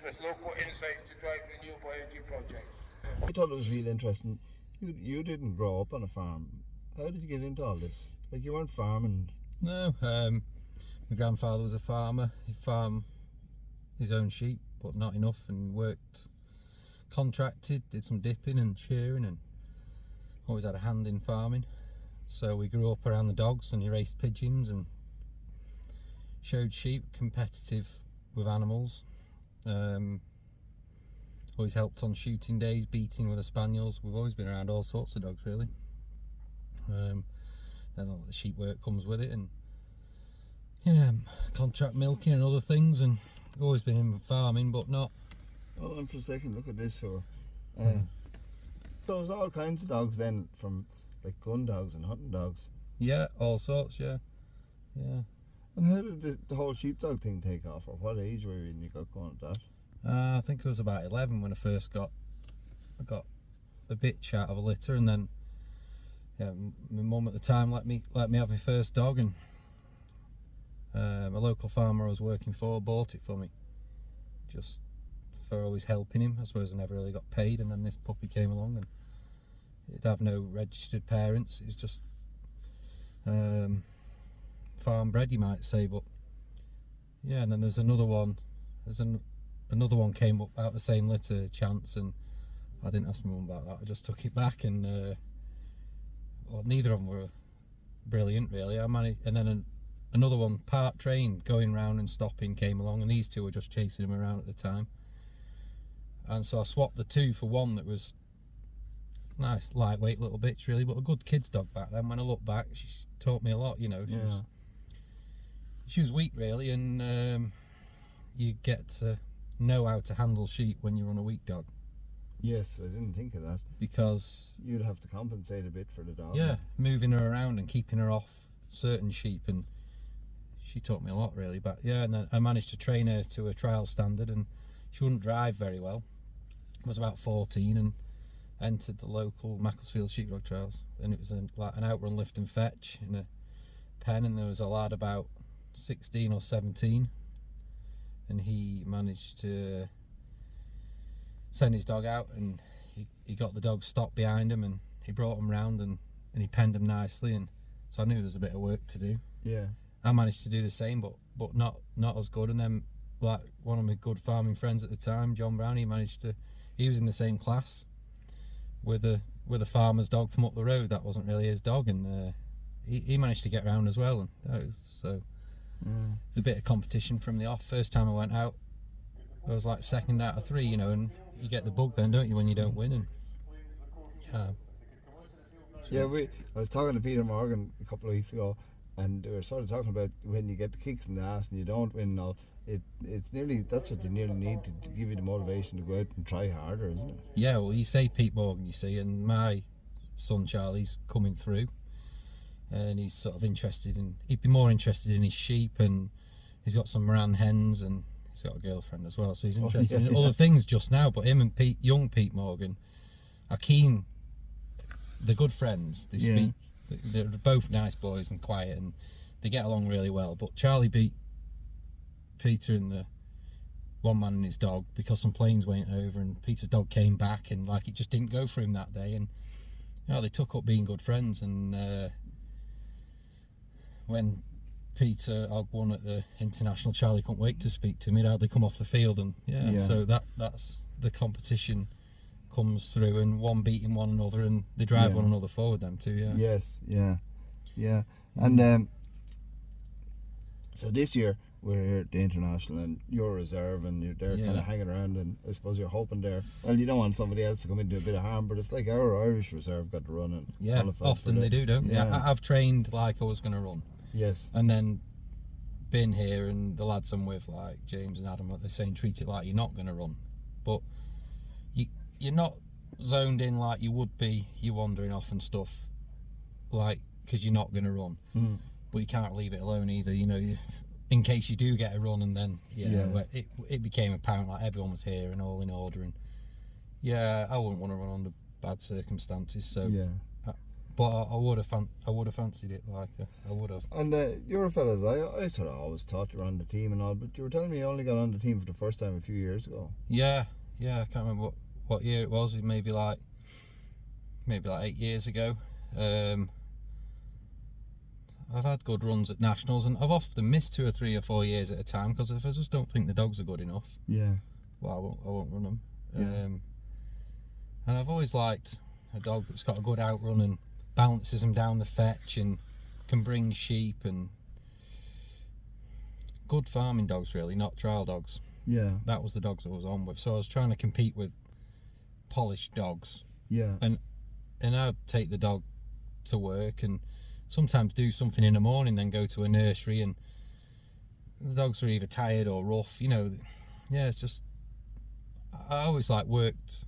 with local insight to drive renewable energy projects. I thought it was really interesting. You didn't grow up on a farm. How did you get into all this? Like, you weren't farming? No, my grandfather was a farmer. He farmed his own sheep, but not enough, and worked contracted, did some dipping and shearing, and always had a hand in farming. So we grew up around the dogs, and he raced pigeons and showed sheep, competitive with animals. Always helped on shooting days, beating with the spaniels. We've always been around all sorts of dogs, really. Then all the sheep work comes with it, and yeah, contract milking and other things, and always been in farming, but not. Hold on for a second, look at this here. So there's all kinds of dogs then, from like gun dogs and hunting dogs. Yeah, all sorts, yeah. And how did the whole sheepdog thing take off, or what age were you when you got going at that? I think I was about 11 when I got a bitch out of a litter, and then my mum at the time let me have my first dog, and a local farmer I was working for bought it for me, just for always helping him. I suppose I never really got paid, and then this puppy came along, and it'd have no registered parents. It's just farm bred, you might say. But yeah, and then there's another one. Another one came up out the same litter, chance, and I didn't ask my mum about that. I just took it back, and well, neither of them were brilliant, really. I managed, and then another one, part trained, going round and stopping, came along, and these two were just chasing him around at the time. And so I swapped the two for one that was nice, lightweight little bitch, really, but a good kid's dog back then. When I look back, she taught me a lot, you know. She was weak, really, and you get to know how to handle sheep when you're on a weak dog. Yes, I didn't think of that. Because you'd have to compensate a bit for the dog. Yeah, moving her around and keeping her off certain sheep, and she taught me a lot, really. But yeah, and then I managed to train her to a trial standard, and she wouldn't drive very well. I was about 14 and entered the local Macclesfield Sheepdog Trials, and it was like an outrun lift and fetch in a pen, and there was a lad about 16 or 17, and he managed to send his dog out, and he got the dog stopped behind him, and he brought him round, and he penned him nicely, and so I knew there was a bit of work to do. Yeah, I managed to do the same, but not as good. And then, like, one of my good farming friends at the time, John Brown, he was in the same class with a farmer's dog from up the road. That wasn't really his dog, and he managed to get round as well, and it's a bit of competition from the off. First time I went out, I was like second out of 3, you know, and you get the bug then, don't you, when you don't win. And I was talking to Peter Morgan a couple of weeks ago, and we were sort of talking about when you get the kicks in the ass and you don't win and all, it's nearly, that's what you nearly need to give you the motivation to go out and try harder, isn't it? Yeah, well, you say Pete Morgan, you see, and my son Charlie's coming through, and he's sort of he'd be more interested in his sheep, and he's got some Moran hens, and he's got a girlfriend as well, so he's interested in other things just now. But him and young Pete Morgan are keen. They're good friends. They speak. They're both nice boys and quiet, and they get along really well. But Charlie beat Peter and the one man and his dog because some planes went over, and Peter's dog came back, and like it just didn't go for him that day. And they took up being good friends. And when Peter Og won at the International, Charlie couldn't wait to speak to me. He'd hardly come off the field, and so that's the competition comes through, and one beating one another, and they drive one another forward, them two. And so this year we're here at the International, and you're reserve, and you're there kind of hanging around, and I suppose you're hoping there, well, you don't want somebody else to come into a bit of harm, but it's like our Irish reserve got to run, and often they do, don't they? I've trained like I was going to run. Yes. And then been here, and the lads I'm with, like James and Adam, what they're saying, treat it like you're not going to run. But you're not zoned in like you would be. You're wandering off and stuff, like, because you're not going to run. But you can't leave it alone either, you know, in case you do get a run. And then, it became apparent like everyone was here and all in order. And I wouldn't want to run under bad circumstances. So but I would have fancied it. Like I would have. And you're a fella that I sort of always thought you were on the team and all, but you were telling me you only got on the team for the first time a few years ago. Yeah. I can't remember what year it was. It maybe like 8 years ago. I've had good runs at nationals, and I've often missed 2 or 3 or 4 years at a time because if I just don't think the dogs are good enough, well, I won't run them. And I've always liked a dog that's got a good outrun and bounces them down the fetch and can bring sheep, and good farming dogs really, not trial dogs. Yeah. That was the dogs I was on with. So I was trying to compete with polished dogs. Yeah. And I'd take the dog to work and sometimes do something in the morning, then go to a nursery, and the dogs were either tired or rough, you know. Yeah, it's just, I always like worked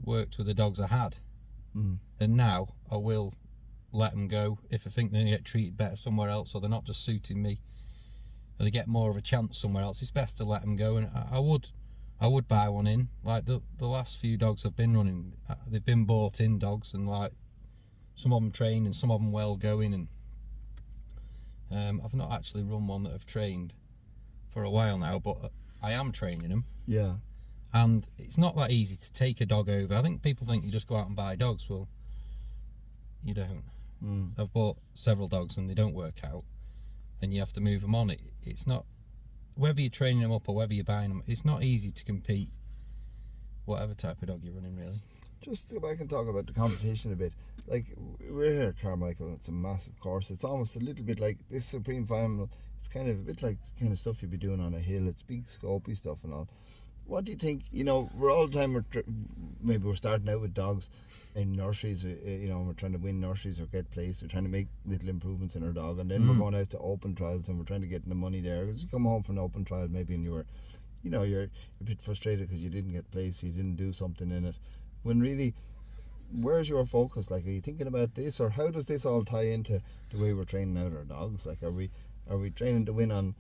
with the dogs I had. And now I will let them go if I think they get treated better somewhere else, or they're not just suiting me, or they get more of a chance somewhere else. It's best to let them go, and I would buy one in. Like the last few dogs I've been running, they've been bought in dogs, and like some of them trained and some of them well going, and I've not actually run one that I've trained for a while now, but I am training them. Yeah. And it's not that easy to take a dog over. I think people think you just go out and buy dogs. Well, you don't. I've bought several dogs and they don't work out, and you have to move them on. It's not, whether you're training them up or whether you're buying them, it's not easy to compete whatever type of dog you're running, really. Just to go back and talk about the competition a bit. Like, we're here at Carmichael, and it's a massive course. It's almost a little bit like this Supreme Final. It's kind of a bit like the kind of stuff you'd be doing on a hill. It's big scopy stuff and all. What do you think? You know, we're all the time, maybe we're starting out with dogs in nurseries, you know, and we're trying to win nurseries or get placed. We're trying to make little improvements in our dog, and then we're going out to open trials and we're trying to get the money there. Because you come home from an open trial maybe and you're a bit frustrated because you didn't get placed, you didn't do something in it. When really, where's your focus? Like, are you thinking about this, or how does this all tie into the way we're training out our dogs? Like, are we training to win on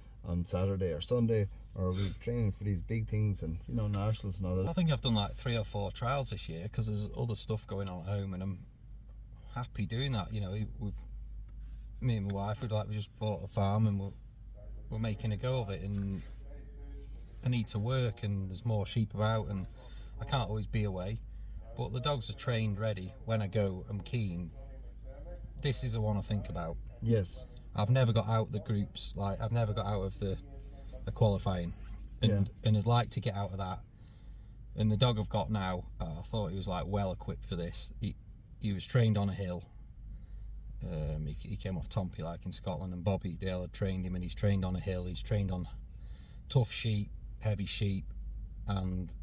Saturday or Sunday, or are we training for these big things and, you know, nationals and all that? I think I've done like 3 or 4 trials this year because there's other stuff going on at home, and I'm happy doing that. You know, me and my wife, we just bought a farm and we're making a go of it, and I need to work and there's more sheep about and I can't always be away. But the dogs are trained ready. When I go, I'm keen. This is the one I think about. Yes. I've never got out the groups, like I've never got out of the qualifying, and I'd like to get out of that. And the dog I've got now, I thought he was like well equipped for this. He was trained on a hill. He came off Tompi like in Scotland, and Bobby Dale had trained him, and he's trained on a hill. He's trained on tough sheep, heavy sheep, and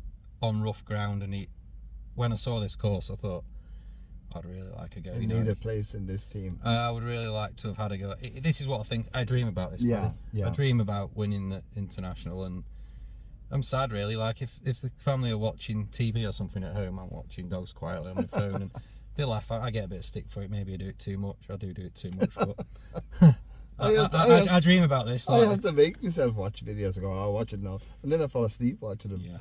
on rough ground. And when I saw this course, I thought I'd really like a go. You need a place in this team. I would really like to have had a go. This is what I think. I dream about this. Yeah. I dream about winning the international, and I'm sad really. Like if the family are watching TV or something at home, I'm watching dogs quietly on my phone, and they laugh. I get a bit of stick for it. Maybe I do it too much. I do it too much, but I dream about this. I have to make myself watch videos and go, I'll watch it now, and then I fall asleep watching them. Yeah,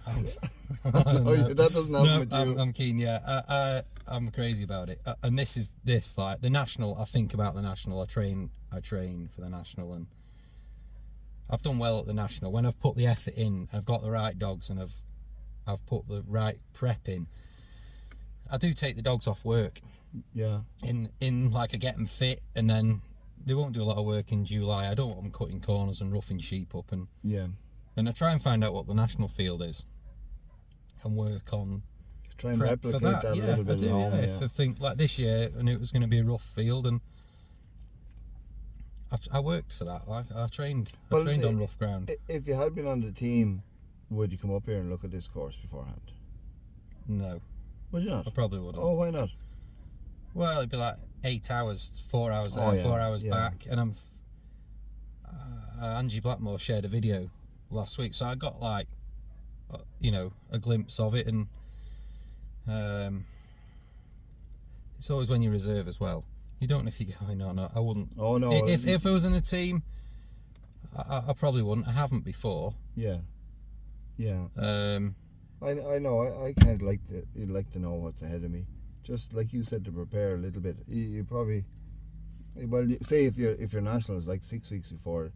that doesn't happen with you. I'm keen. Yeah, I'm crazy about it. And this like the national. I think about the national. I train for the national, and I've done well at the national when I've put the effort in. I've got the right dogs, and I've put the right prep in. I do take the dogs off work. Yeah. In like I get them fit, and then they won't do a lot of work in July. I don't want them cutting corners and roughing sheep up, and I try and find out what the national field is and work on. Try and replicate that a little bit. If I think like this year, I knew it was going to be a rough field, and I worked for that. Like I trained on rough ground. If you had been on the team, would you come up here and look at this course beforehand? No. Would you not? I probably wouldn't. Oh, why not? Well, it'd be like 8 hours, 4 hours there, 4 hours back, and Angie Blackmore shared a video last week, so I got like, a glimpse of it, and it's always when you reserve as well. You don't know if you're going or not. I wouldn't. Oh no. If I was in the team, I probably wouldn't. I haven't before. Yeah. I know. I kind of like to know what's ahead of me. just like you said, to prepare a little bit. You probably, well, say if your national is like 6 weeks before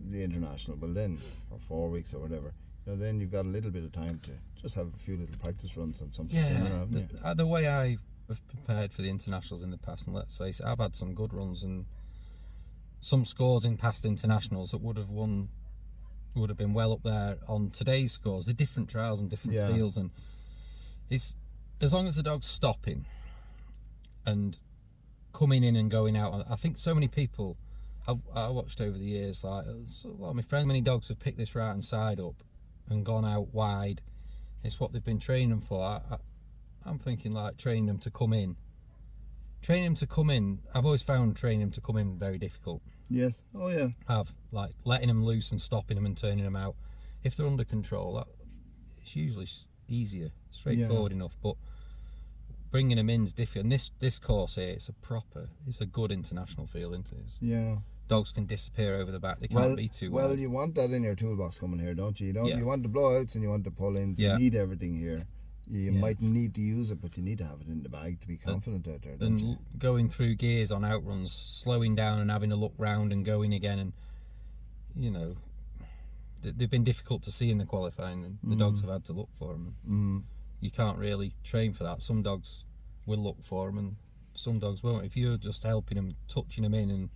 the international, well then, or 4 weeks or whatever, then you've got a little bit of time to just have a few little practice runs on something. The way I have prepared for the internationals in the past, and let's face it, I've had some good runs and some scores in past internationals that would have been well up there on today's scores. The different trials and different fields, and it's as long as the dog's stopping and coming in and going out. I think so many people I watched over the years, like a lot of my friends, many dogs have picked this right hand side up and gone out wide. It's what they've been training them for. I'm thinking like training them to come in. I've always found training them to come in very difficult. Yes. Oh yeah. Have like letting them loose and stopping them and turning them out. If they're under control, it's usually easier, straightforward enough. But bringing them in is different. And this course here, it's a good international feel, isn't it? Yeah. Dogs can disappear over the back. They can't be too well. wide. You want that in your toolbox coming here, don't you? You want the blowouts and you want the pull-ins. You need everything here. You might need to use it, but you need to have it in the bag to be confident out there, don't you? Going through gears on outruns, slowing down and having a look round and going again, and they've been difficult to see in the qualifying, and the dogs have had to look for them. You can't really train for that. Some dogs will look for them and some dogs won't. If you're just helping them, touching them in, and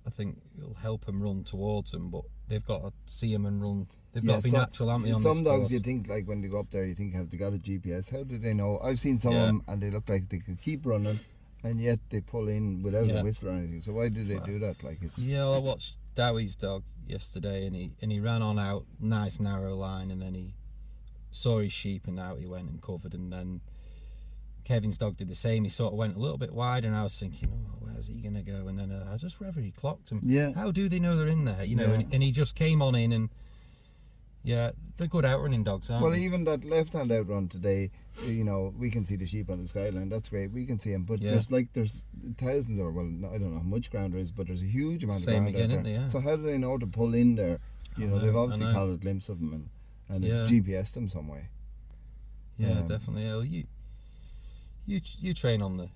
I think you'll help them run towards them, but they've got to see them and run. They've got to be natural, haven't they, on some this dogs course? You think, like, when they go up there, you think, have they got a GPS? How do they know? I've seen some of them and they look like they could keep running, and yet they pull in without a whistle or anything. So why do they do that? Like, it's I watched Dowie's dog yesterday, and he ran on out, nice narrow line, and then he saw his sheep and out he went and covered, and then Kevin's dog did the same. He sort of went a little bit wide, and I was thinking, where's he going to go? And then I just reverie clocked him. Yeah. How do they know they're in there? And he just came on in, and they're good outrunning dogs, aren't they? Even that left-hand outrun today, we can see the sheep on the skyline. That's great. We can see them, but there's thousands, or I don't know how much ground there is, but there's a huge amount of ground out there. Isn't there? So how do they know to pull in there? They've obviously caught a glimpse of them and GPSed them some way. Yeah, definitely. You train on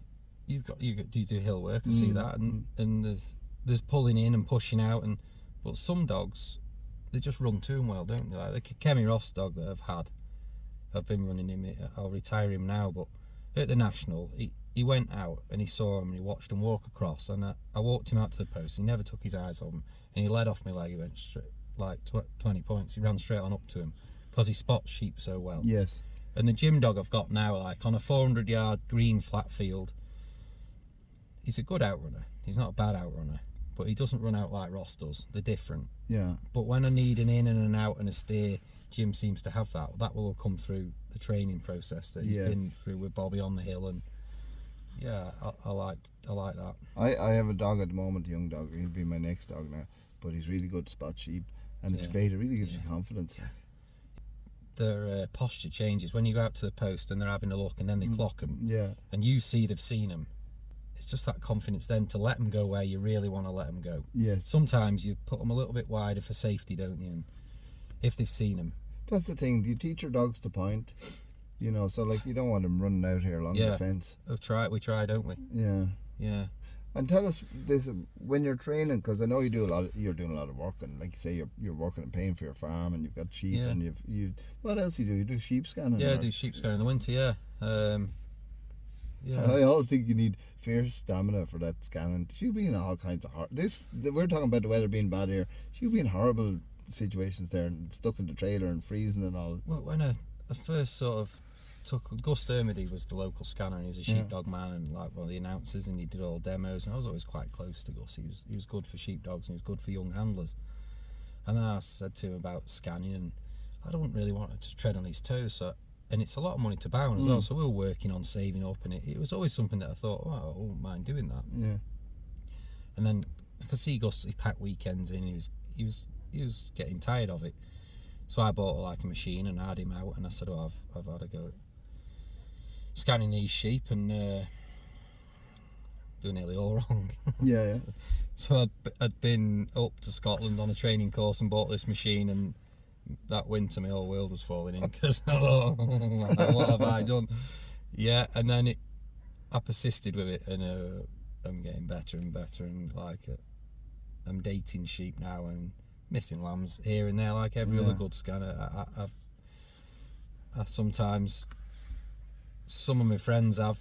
you do hill work. I see that, and there's pulling in and pushing out, but some dogs, they just run to him well, don't they? Like the Kemi Ross dog that I've been running him. I'll retire him now, but at the national, he went out and he saw him and he watched him walk across, and I walked him out to the post. He never took his eyes off him, and he led off my leg. He went straight, like 20 points. He ran straight on up to him because he spots sheep so well. Yes. And the gym dog I've got now, like on a 400-yard green flat field, he's a good outrunner. He's not a bad outrunner, but he doesn't run out like Ross does. They're different. Yeah. But when I need an in and an out and a steer, Jim seems to have that. That will come through the training process that he's been through with Bobby on the hill, and I like that. I have a dog at the moment, a young dog. He'll be my next dog now, but he's really good to spot sheep, and it's great. It really gives you confidence. Their posture changes when you go out to the post and they're having a look, and then they clock them. Yeah. And you see they've seen them. It's just that confidence then to let them go where you really want to let them go. Yes. Sometimes you put them a little bit wider for safety, don't you? And if they've seen them. That's the thing. Do you teach your dogs to point? So like you don't want them running out here along the fence. We try, don't we? Yeah. Yeah. And tell us this when you're training, because I know you're doing a lot of work, and like you say, you're working and paying for your farm, and you've got sheep, and you've what else do you do? You do sheep scanning? Yeah, I do sheep scanning in the winter. I always think you need fierce stamina for that scanning. She'll be in all kinds of we're talking about the weather being bad here. She'll be in horrible situations there, and stuck in the trailer and freezing and all. Well, when I first sort of took Gus Dermody was the local scanner, and he's a sheepdog man and like one of the announcers, and he did all demos, and I was always quite close to Gus. He was good for sheepdogs, and he was good for young handlers. And then I said to him about scanning, and I don't really want to tread on his toes, and it's a lot of money to bound as well, so we were working on saving up, and it was always something that I thought, I wouldn't mind doing that. Yeah. And then I could see Gus, he packed weekends in, he was getting tired of it, so I bought like a machine and had him out, and I said, I've had a go at scanning these sheep, and doing nearly all wrong. Yeah. So I'd been up to Scotland on a training course and bought this machine, and that winter my whole world was falling in because what have I done? Yeah, and then I persisted with it, and I'm getting better and better, and like I'm dating sheep now and missing lambs here and there, like every other good scanner. I sometimes, some of my friends have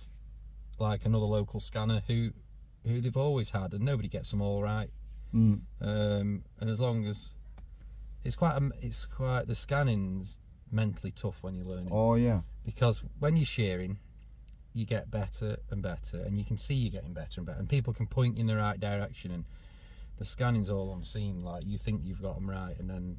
like another local scanner who they've always had, and nobody gets them all right. And as long as it's quite the scanning's mentally tough when you're learning. Oh yeah. Because when you're shearing, you get better and better, and you can see you're getting better and better, and people can point you in the right direction, and the scanning's all unseen. Like, you think you've got them right, and then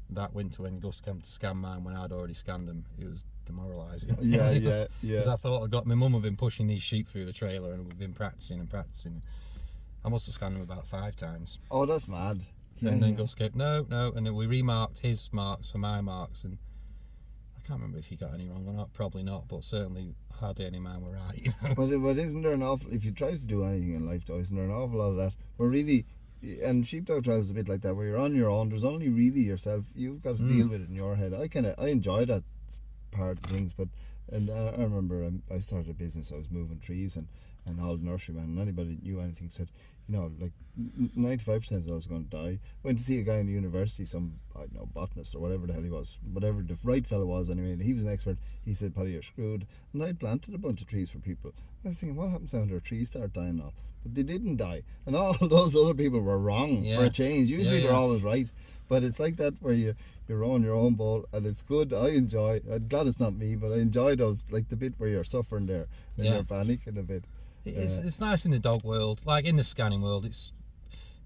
that winter when Gus came to scan mine when I'd already scanned them, it was demoralising. Yeah. Because I thought my mum had been pushing these sheep through the trailer, and we've been practicing. I must have scanned them about 5 times. Oh, that's mad. Yeah, And then Gus kept, no, and then we remarked his marks for my marks, and I can't remember if he got any wrong or not. Probably not, but certainly hardly any of mine were right. You know? But isn't there an awful, if you try to do anything in life though, isn't there an awful lot of that where really, and sheepdog trials is a bit like that, where you're on your own, there's only really yourself, you've got to deal with it in your head. I enjoy that part of things, but I remember I started a business, I was moving trees, and all the nurserymen and anybody that knew anything said, you know, like 95% of those are going to die. Went to see a guy in the university, some, I don't know, botanist or whatever the hell he was, whatever the right fellow was anyway, and he was an expert. He said, Paddy, you're screwed. And I planted a bunch of trees for people. I was thinking, what happens when their trees start dying now? But they didn't die, and all those other people were wrong for a change. Usually they're always right, but it's like that where you're rowing your own boat, and it's good. I'm glad it's not me, but I enjoy those, like the bit where you're suffering there and you're panicking a bit. It's nice in the dog world, like in the scanning world. It's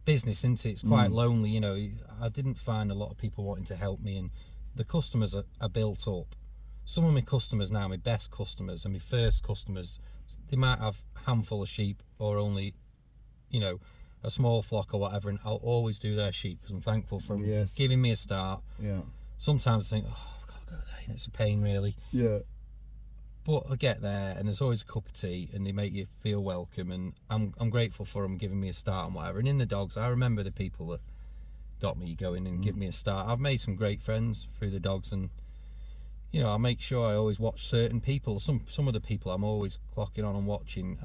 business, isn't it? It's quite lonely, you know. I didn't find a lot of people wanting to help me, and the customers are built up. Some of my customers now, my best customers and my first customers, they might have a handful of sheep or only, you know, a small flock or whatever, and I'll always do their sheep because I'm thankful for them giving me a start. Yeah. Sometimes I think, oh, I've got to go there, and it's a pain really. Yeah. But I get there, and there's always a cup of tea, and they make you feel welcome, and I'm grateful for them giving me a start and whatever. And in the dogs, I remember the people that got me going and give me a start. I've made some great friends through the dogs, and you know, I make sure I always watch certain people. Some of the people I'm always clocking on and watching.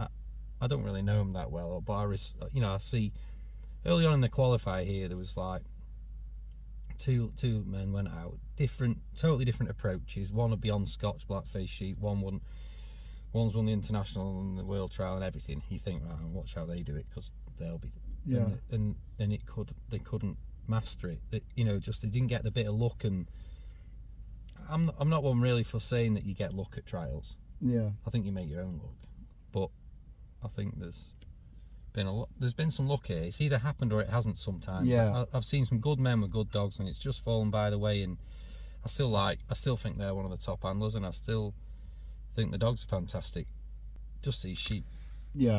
I don't really know them that well, but I see early on in the qualifier here there was like two men went out, totally different approaches. One would be on Scotch blackface sheep, one's won the international and the world trial and everything. You think, right, watch how they do it because they'll be and they couldn't master it. You know, just they didn't get the bit of luck. And I'm not one really for saying that you get luck at trials. Yeah, I think you make your own luck, but I think there's been some luck here. It's either happened or it hasn't sometimes. Yeah. I've seen some good men with good dogs, and it's just fallen by the way. And I still think they're one of the top handlers, and I still think the dogs are fantastic. Just these sheep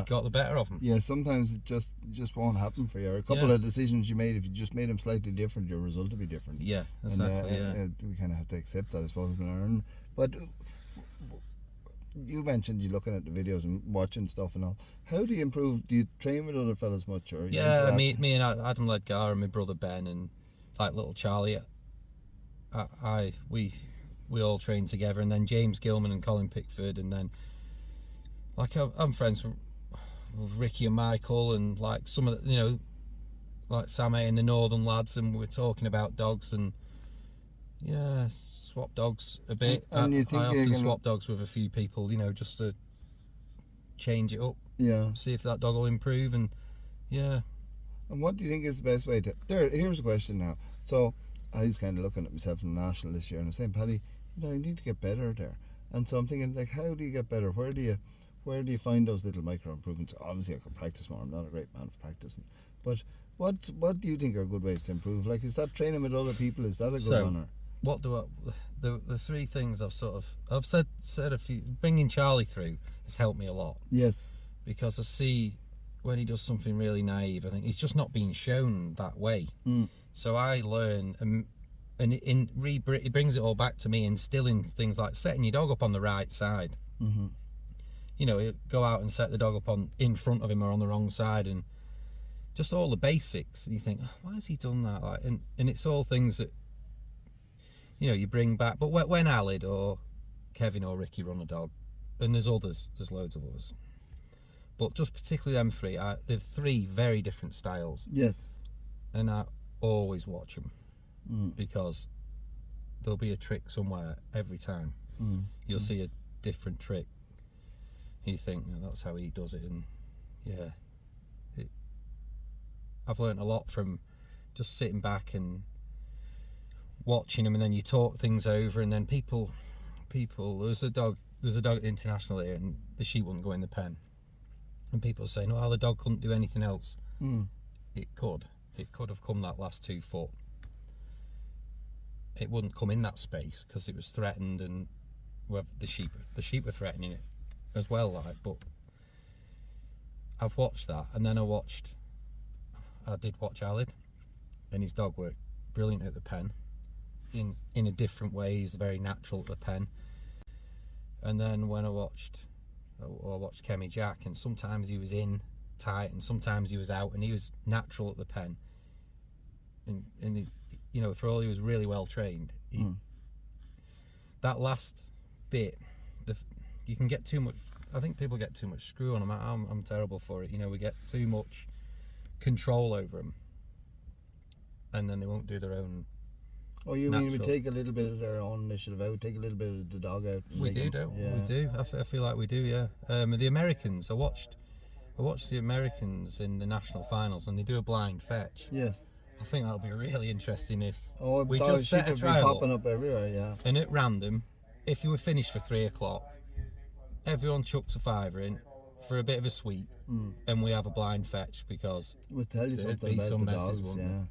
got the better of them. Yeah, sometimes it just won't happen for you. A couple of decisions you made, if you just made them slightly different, your result would be different. Yeah, exactly. And, we kind of have to accept that, I suppose, and learn. But you mentioned you looking at the videos and watching stuff and all. How do you improve? Do you train with other fellas much? Or me and Adam Ledgar and my brother Ben and like little Charlie, we all train together, and then James Gilman and Colin Pickford, and then like I'm friends with Ricky and Michael, and like some of the, you know, like Sam A and the Northern lads, and we're talking about dogs and swap dogs a bit. And I often swap dogs with a few people, you know, just to change it up. Yeah. See if that dog will improve, and And what do you think is the best way to? Here's a question now. So I was kind of looking at myself in the national this year, and I was saying, Paddy, you know, I need to get better there. And so I'm thinking, like, how do you get better? Where do you find those little micro improvements? Obviously, I can practice more. I'm not a great man for practicing, but what do you think are good ways to improve? Like, is that training with other people? Is that a good one? Or? What do the three things I've said a few. Bringing Charlie through has helped me a lot. Yes, because I see when he does something really naive, I think he's just not being shown that way. So I learn, and it brings it all back to me, instilling things like setting your dog up on the right side. You know, go out and set the dog up in front of him or on the wrong side, and just all the basics. And you think, oh, why has he done that? Like, and it's all things that, you know, you bring back. But when Alid or Kevin or Ricky run a dog, and there's others. There's loads of others. But just particularly them three, they're three very different styles. Yes. And I always watch them because there'll be a trick somewhere every time. You'll see a different trick. You think, "No, that's how he does it," and yeah, I've learnt a lot from just sitting back and watching them, and then you talk things over, and then people. There's a dog at International here, and the sheep wouldn't go in the pen, and people are saying, "Oh, the dog couldn't do anything else." It could have come that last 2 foot. It wouldn't come in that space because it was threatened, and the sheep were threatening it as well. Like, but I've watched that, and then I did watch Alid, and his dog worked brilliant at the pen. In a different way, he's very natural at the pen. And then when I watched Kemi Jack, and sometimes he was in tight, and sometimes he was out, and he was natural at the pen. And he's, for all he was really well trained, that last bit, you can get too much. I think people get too much screw on them. I'm terrible for it. We get too much control over them, and then they won't do their own. Oh, you mean we natural. take a little bit of their own initiative out, take a little bit of the dog out? We do, don't we? We do. I feel like we do, yeah. The Americans, I watched the Americans in the national finals, and they do a blind fetch. Yes. I think that'll be really interesting if Oh, we just set a trial popping up everywhere, yeah. and at random, if you were finished for 3 o'clock, everyone chucks a fiver in for a bit of a sweep, and we have a blind fetch, because We'll tell you there'd something be about some the messes, dogs, wouldn't yeah. there?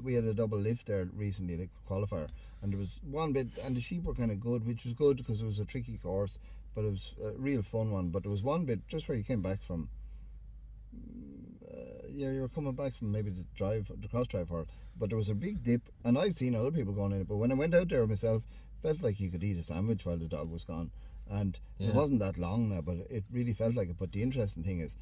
We had a double lift there recently, the qualifier, and there was one bit, and the sheep were kind of good, which was good because it was a tricky course, but it was a real fun one. But there was one bit just where you came back from. You were coming back from maybe the cross drive for it, but there was a big dip, and I've seen other people going in it, but when I went out there myself, felt like you could eat a sandwich while the dog was gone, and it wasn't that long now, but it really felt like it. But the interesting thing is,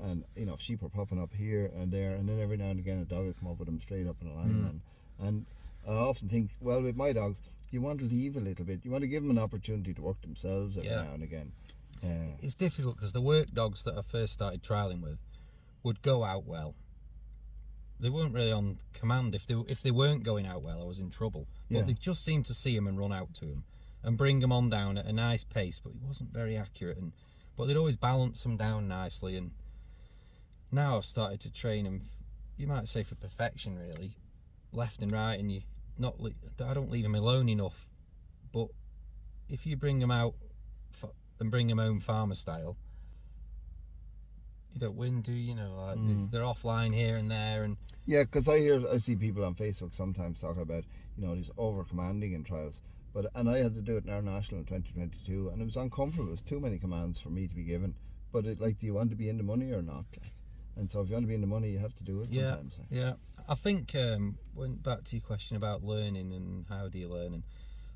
and sheep were popping up here and there, and then every now and again a dog would come up with them straight up in a line, and I often think, well, with my dogs, you want to leave a little bit, you want to give them an opportunity to work themselves every now and again. It's difficult because the work dogs that I first started trialling with would go out well. They weren't really on command. If they weren't going out well, I was in trouble. But they just seemed to see him and run out to him and bring him on down at a nice pace, but he wasn't very accurate. But they'd always balance them down nicely. And now I've started to train them, you might say for perfection, really, left and right. And I don't leave them alone enough. But if you bring them out and bring them home farmer style, you don't win, do you? They're offline here and there, and yeah, because I see people on Facebook sometimes talk about these over commanding in trials, and I had to do it in our national in 2022, and it was uncomfortable. It was too many commands for me to be given. But do you want to be in the money or not? And so if you want to be in the money, you have to do it sometimes. Yeah. I think went back to your question about learning and how do you learn, and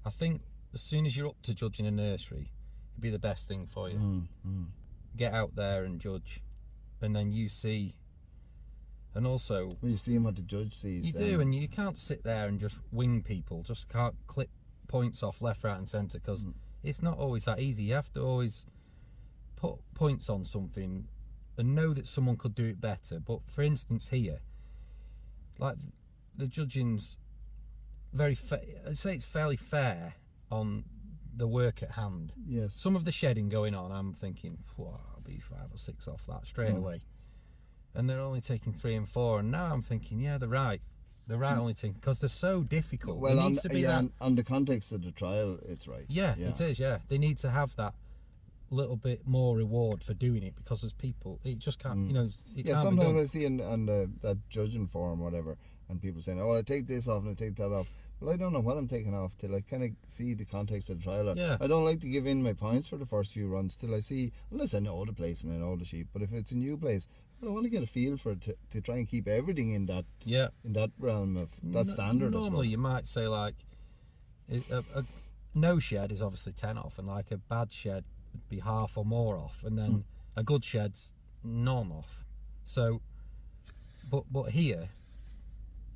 I think as soon as you're up to judging a nursery, it'd be the best thing for you. Get out there and judge. And then you see, and also you see what the judge sees. You do, and you can't sit there and just wing people. Just can't clip points off left, right, and centre, because it's not always that easy. You have to always put points on something and know that someone could do it better. But for instance, here, like the judging's I'd say it's fairly fair on the work at hand. Yes. Some of the shedding going on, I'm thinking, I'll be 5 or 6 off that straight away. And they're only taking 3 and 4, and now I'm thinking, yeah, they're right. They're right, only taking, because they're so difficult. Well, there needs to be that. On the context of the trial, it's right. Yeah, it is. Yeah, they need to have that little bit more reward for doing it, because as people, it just can't. It can't sometimes be done. I see on that judging forum, whatever, and people saying, "Oh, I take this off and I take that off." Well, I don't know what I'm taking off till I kind of see the context of the trial. Yeah. I don't like to give in my points for the first few runs till I see, unless I know the place and I know the sheep. But if it's a new place, well, I want to get a feel for it to try and keep everything in that realm of that standard. Normally, you might say like a no shed is obviously 10 off, and like a bad shed would be half or more off, and then a good shed's none off. So, but here,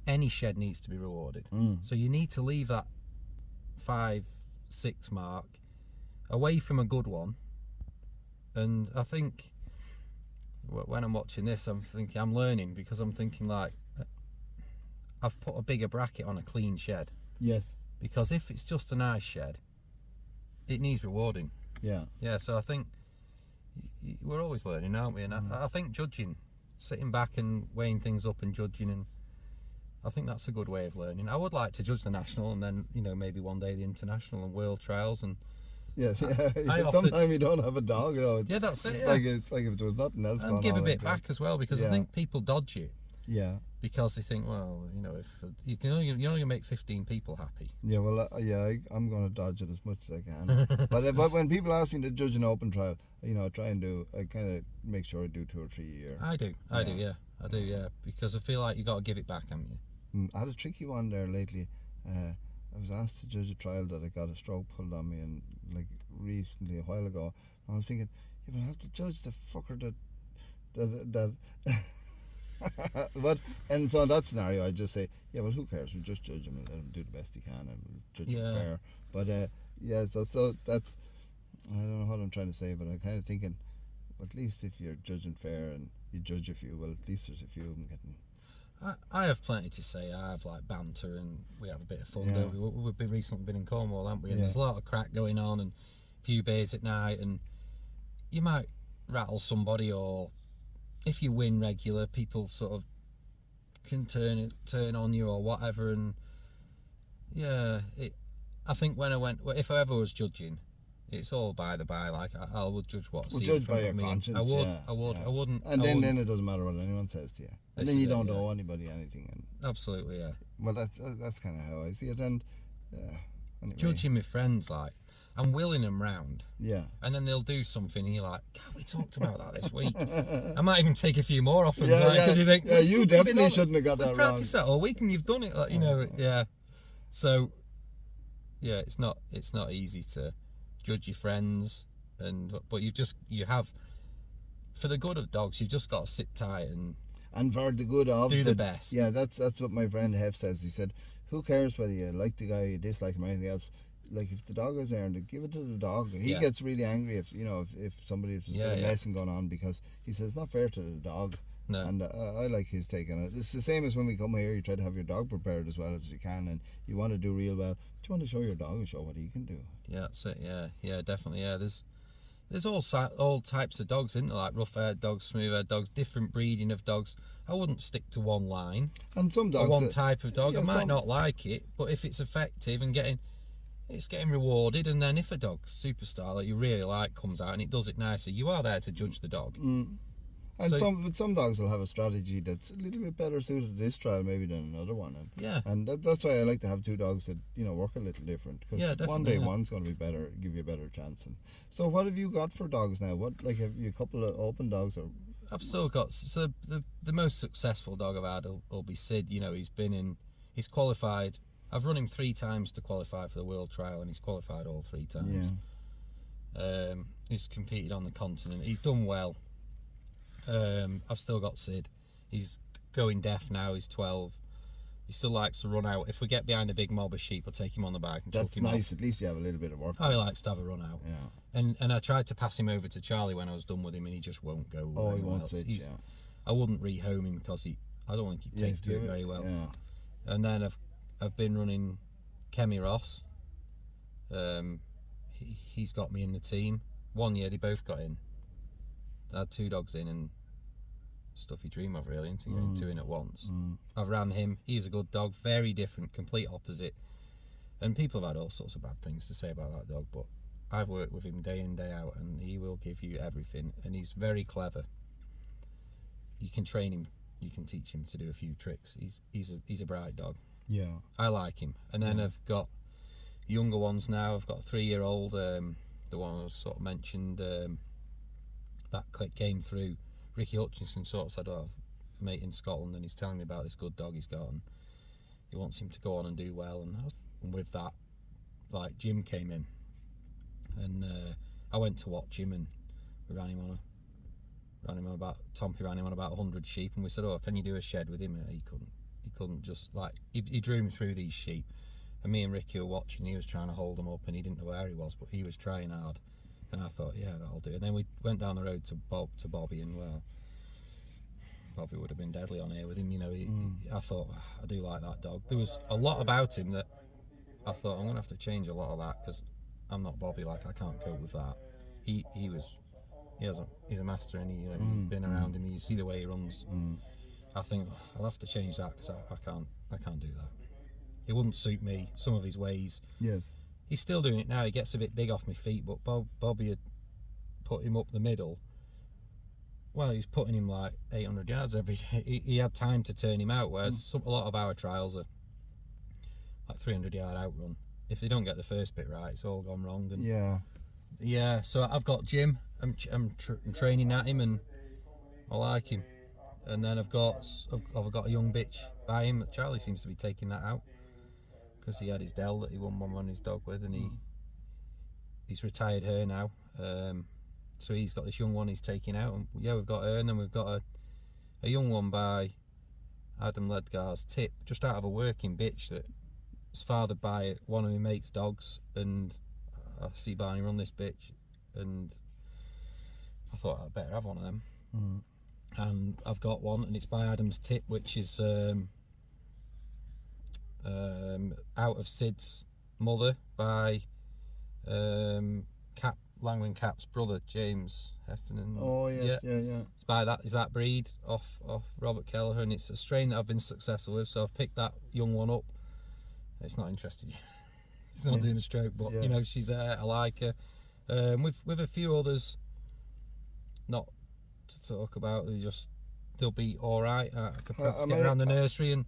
any shed needs to be rewarded. So you need to leave that 5-6 mark away from a good one. And I think when I'm watching this, I'm thinking, I'm learning, because I'm thinking like, I've put a bigger bracket on a clean shed. Yes. Because if it's just a nice shed, it needs rewarding. Yeah. Yeah, so I think we're always learning, aren't we? And I think judging, sitting back and weighing things up and judging, and I think that's a good way of learning. I would like to judge the national, and then, you know, maybe one day the international and world trials. And Yes, I often- sometimes you don't have a dog, though. yeah, that's it. It's Yeah. like if there was nothing else going And on. give a bit like back as well, because I Yeah. think people dodge it Yeah. because they think, well, you know, if you're only going to make 15 people happy. Yeah, well, I'm going to dodge it as much as I can. but when people ask me to judge an open trial, you know, I kind of make sure I do 2 or 3 a year. I do, yeah, because I feel like you got to give it back, haven't you? I had a tricky one there lately. I was asked to judge a trial that I got a stroke pulled on me, and like recently, a while ago, and I was thinking, yeah, but I have to judge the fucker that but, and so in that scenario I just say, yeah, well, who cares, we'll just judge him and let him do the best he can, and we'll judge him fair. But yeah, so that's, I don't know what I'm trying to say, but I'm kind of thinking, well, at least if you're judging fair and you judge a few, well, at least there's a few of them getting. I have plenty to say. I have like banter, and we have a bit of fun. Yeah. We've recently been in Cornwall, haven't we? And Yeah. there's a lot of crack going on, and a few beers at night, and you might rattle somebody, or if you win regular, people sort of can turn on you or whatever. And yeah, I think if I ever was judging, it's all by the by. Like I would judge what I Well, see judge in front by of your me. conscience. I would. Yeah, I wouldn't. And I then wouldn't. it doesn't matter what anyone says to you, and This then you is it, don't yeah. owe anybody anything. And Absolutely, yeah. well, that's kind of how I see it. And anyway. Judging my friends, like I'm willing them round, Yeah. and then they'll do something, and you're like, God, we talked about that this week. I might even take a few more off them, Yeah, because you think, yeah, you "We've been definitely on- shouldn't have got we that practiced that all week, and you've done it, like, you know, yeah. So, yeah, it's not easy to judge your friends, but you have, for the good of dogs, you've just got to sit tight And for the good of do the best. Yeah, that's what my friend Hef says. He said, who cares whether you like the guy, you dislike him, or anything else? Like, if the dog is there, and give it to the dog. He Yeah. gets really angry if somebody is just a messing going on, because he says it's not fair to the dog. No. And I like his take on it. It's the same as when we come here, you try to have your dog prepared as well as you can, and you want to do real well. But you want to show your dog and show what he can do. Yeah, that's it. Yeah, definitely. Yeah, there's all types of dogs, isn't there? Like rough-haired dogs, smooth-haired dogs, different breeding of dogs. I wouldn't stick to one line And some or dogs, one type of dog. yeah, I might some- not like it, but if it's effective and getting rewarded, and then if a dog superstar that you really like comes out and it does it nicely, you are there to judge the dog. And So- some dogs will have a strategy that's a little bit better suited to this trial maybe than another one. And Yeah. And that's why I like to have 2 dogs that work a little different. Because Yeah, one definitely, day yeah. one's going to be better, give you a better chance. And so what have you got for dogs now? What, like, have you a couple of open dogs or? I've still got, so the most successful dog I've had will be Sid. You know, he's qualified. I've run him 3 times to qualify for the world trial, and he's qualified all 3 times. Yeah. He's competed on the continent. He's done well. I've still got Sid. He's going deaf now. He's 12. He still likes to run out. If we get behind a big mob of sheep, I'll take him on the back and That's chuck him nice. off. At least you have a little bit of work. Oh, he likes to have a run out. Yeah. And I tried to pass him over to Charlie when I was done with him, and he just won't go. Oh, he anywhere won't else. sit, He's- yeah. I wouldn't rehome him because I don't think he takes to it very well. Yeah. And then I've been running Kemi Ross. He's got me in the team. 1 year they both got in. I had 2 dogs in, and stuff you dream of, really, into getting 2 in at once. I've ran him. He's a good dog, very different, complete opposite. And people have had all sorts of bad things to say about that dog, but I've worked with him day in, day out, and he will give you everything. And he's very clever. You can train him. You can teach him to do a few tricks. He's a bright dog. Yeah. I like him. And then I've got younger ones now. I've got a 3-year-old, the one I was sort of mentioned, that came through. Ricky Hutchinson sort of said, oh, I've a mate in Scotland, and he's telling me about this good dog he's got, and he wants him to go on and do well. And with that, like, Jim came in, and I went to watch him, and we ran him on about 100 sheep, and we said, oh, can you do a shed with him? He couldn't just, like, he drew him through these sheep, And me and Ricky were watching. He was trying to hold him up, and he didn't know where he was, but he was trying hard. And I thought, yeah, that'll do. And then we went down the road to Bobby, and well, Bobby would have been deadly on here with him. You know, I thought, I do like that dog. There was a lot about him that I thought, I'm going to have to change a lot of that, because I'm not Bobby. Like, I can't cope with that. He's a master, and you've been around him. You see the way he runs. I think I'll have to change that, because I can't do that. It wouldn't suit me. Some of his ways. Yes. He's still doing it now. He gets a bit big off my feet, but Bobby had put him up the middle. Well, he's putting him like 800 yards every day. He had time to turn him out, whereas a lot of our trials are like 300-yard outrun. If they don't get the first bit right, it's all gone wrong. And yeah. So I've got Jim. I'm training at him, and I like him. And then I've got a young bitch by him. Charlie seems to be taking that out, because he had his Dell that he won one on his dog with, and he's retired her now. So he's got this young one he's taking out, and yeah, we've got her, and then we've got a young one by Adam Ledgar's Tip, just out of a working bitch that was fathered by one of my mate's dogs, and I see Barney run this bitch, and I thought I'd better have one of them. And I've got one, and it's by Adam's Tip, which is out of Sid's mother by Langwin Cap's brother, James Heffernan. Oh yeah. It's by that breed off Robert Kelleher, and it's a strain that I've been successful with. So I've picked that young one up. It's not interested yet. It's not doing a stroke, but you know, she's I like her. With a few others, not to talk about. They'll be all right. I could perhaps get around the nursery and.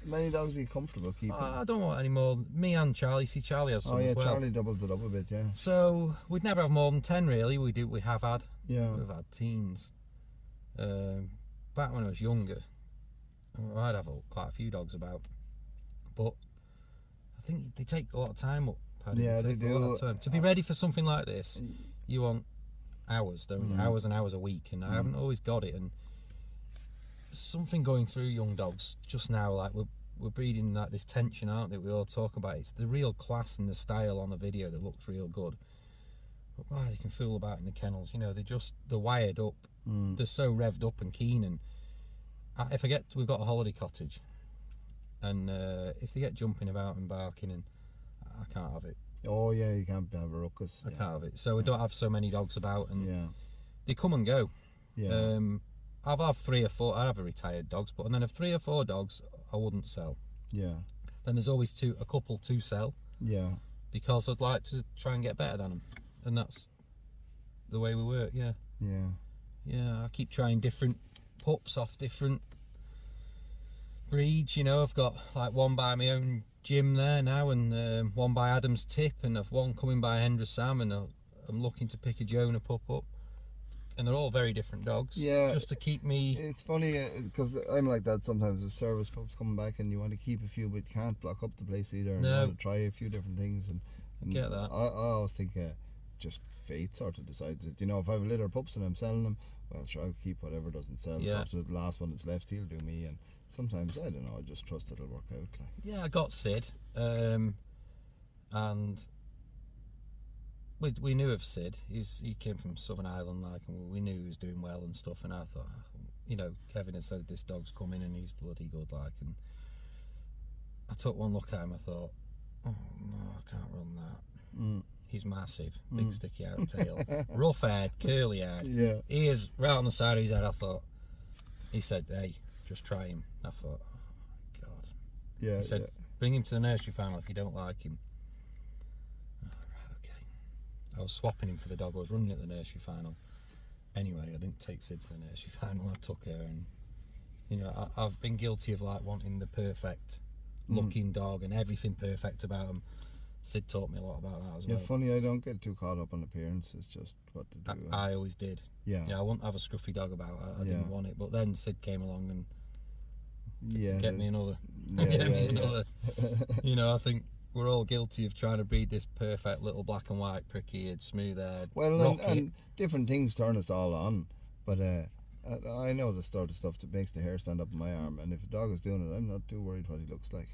Many dogs are you comfortable keeping? I don't want any more. Me and Charlie. See, Charlie has some as well. Charlie doubles it up a bit, yeah. So we'd never have more than 10 really. We have had. Yeah. We've had teens. Back when I was younger, I'd have quite a few dogs about. But I think they take a lot of time up. Paddy. Yeah, they do. To be ready for something like this, you want hours, don't you? Hours and hours a week, and I haven't always got it. And something going through young dogs just now, like we're breeding like this tension, aren't they? We all talk about it. It's the real class and the style on the video that looks real good, but wow, they can fool about in the kennels, you know. They're wired up, they're so revved up and keen. And if I get, we've got a holiday cottage, and if they get jumping about and barking, and I can't have it. Oh yeah, you can't have a ruckus. I can't have it. So we don't have so many dogs about, and they come and go. I'll have 3 or 4. I have a retired dogs, but and then if 3 or 4 dogs, I wouldn't sell. Yeah. Then there's always a couple to sell. Yeah. Because I'd like to try and get better than them, and that's the way we work. Yeah. Yeah. Yeah. I keep trying different pups off different breeds. You know, I've got like one by my own Jim there now, and one by Adam's Tip, and I've one coming by Hendra Sam, and I'm looking to pick a Jonah pup up. And they're all very different dogs. Yeah. Just to keep me. It's funny because I'm like that sometimes. The service pups coming back, and you want to keep a few, but you can't block up the place either. And you want to try a few different things. And get that. I always think just fate sort of decides it. You know, if I have a litter of pups and I'm selling them, well, sure, I'll keep whatever doesn't sell. So after the last one that's left, he'll do me. And sometimes I don't know. I just trust it'll work out. Like. Yeah, I got Sid, and we knew of Sid. He came from Southern Ireland, like, and we knew he was doing well and stuff. And I thought, you know, Kevin had said this dog's coming and he's bloody good, like. And I took one look at him. I thought, oh no, I can't run that. He's massive, big sticky out tail, rough haired, curly haired, ears right on the side of his head. I thought. He said, "Hey, just try him." I thought, oh my god. Yeah. He said, "Bring him to the nursery final if you don't like him." I was swapping him for the dog I was running at the nursery final. Anyway, I didn't take Sid to the nursery final. I took her, and you know, I've been guilty of like wanting the perfect looking dog and everything perfect about him. Sid taught me a lot about that as well. Yeah, funny, I don't get too caught up on appearance. It's just what to do. I always did. Yeah, I wouldn't have a scruffy dog about it. I didn't want it, but then Sid came along and get me another. You know, I think we're all guilty of trying to breed this perfect little black and white, pricky-eared, smooth-haired rocket. And different things turn us all on. But I know the sort of stuff that makes the hair stand up on my arm. And if a dog is doing it, I'm not too worried what he looks like.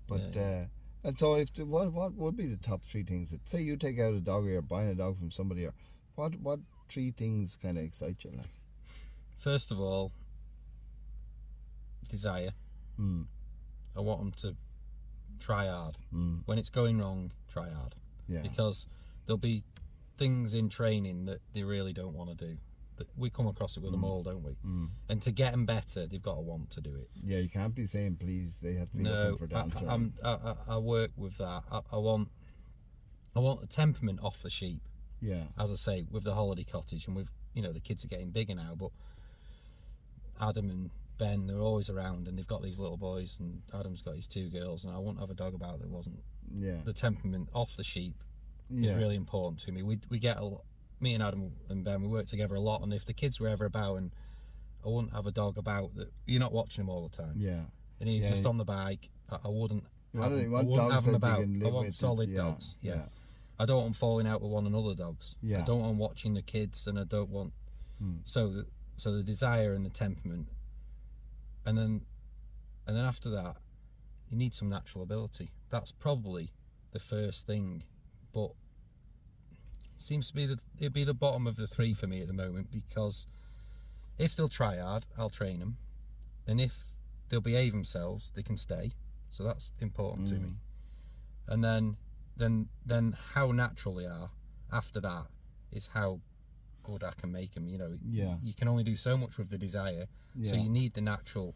But Yeah. and so if what would be the top 3 things that, say you take out a dog or you're buying a dog from somebody, or what 3 things kind of excite you, like? First of all, desire. I want them to try hard. When it's going wrong, try hard. Yeah. Because there'll be things in training that they really don't want to do. That we come across it with them all, don't we? And to get them better, they've got to want to do it. Yeah, you can't be saying please. They have to be No, looking for dance. I work with that. I want the temperament off the sheep. Yeah. As I say, with the holiday cottage, and with, you know, the kids are getting bigger now, but Adam and Ben, they're always around, and they've got these little boys, and Adam's got his 2 girls, and I wouldn't have a dog about that wasn't. Yeah. The temperament off the sheep Yeah. is really important to me. We get a lot. Me and Adam and Ben, we work together a lot, and if the kids were ever about, and I wouldn't have a dog about that, you're not watching him all the time. Yeah. And he's Yeah. just on the bike. I wouldn't. You Have want him, I dogs wouldn't have him that you about. can I live want with. solid Yeah. dogs. Yeah. Yeah. I don't want falling out with one another dogs. Yeah. I don't want watching the kids, and I don't want. So the desire and the temperament, and then after that, you need some natural ability. That's probably the first thing, but seems to be it'd be the bottom of the 3 for me at the moment, because if they'll try hard, I'll train them, and if they'll behave themselves, they can stay. So that's important to me. And then how natural they are after that is how good I can make them. You know, Yeah. you can only do so much with the desire, so Yeah. you need the natural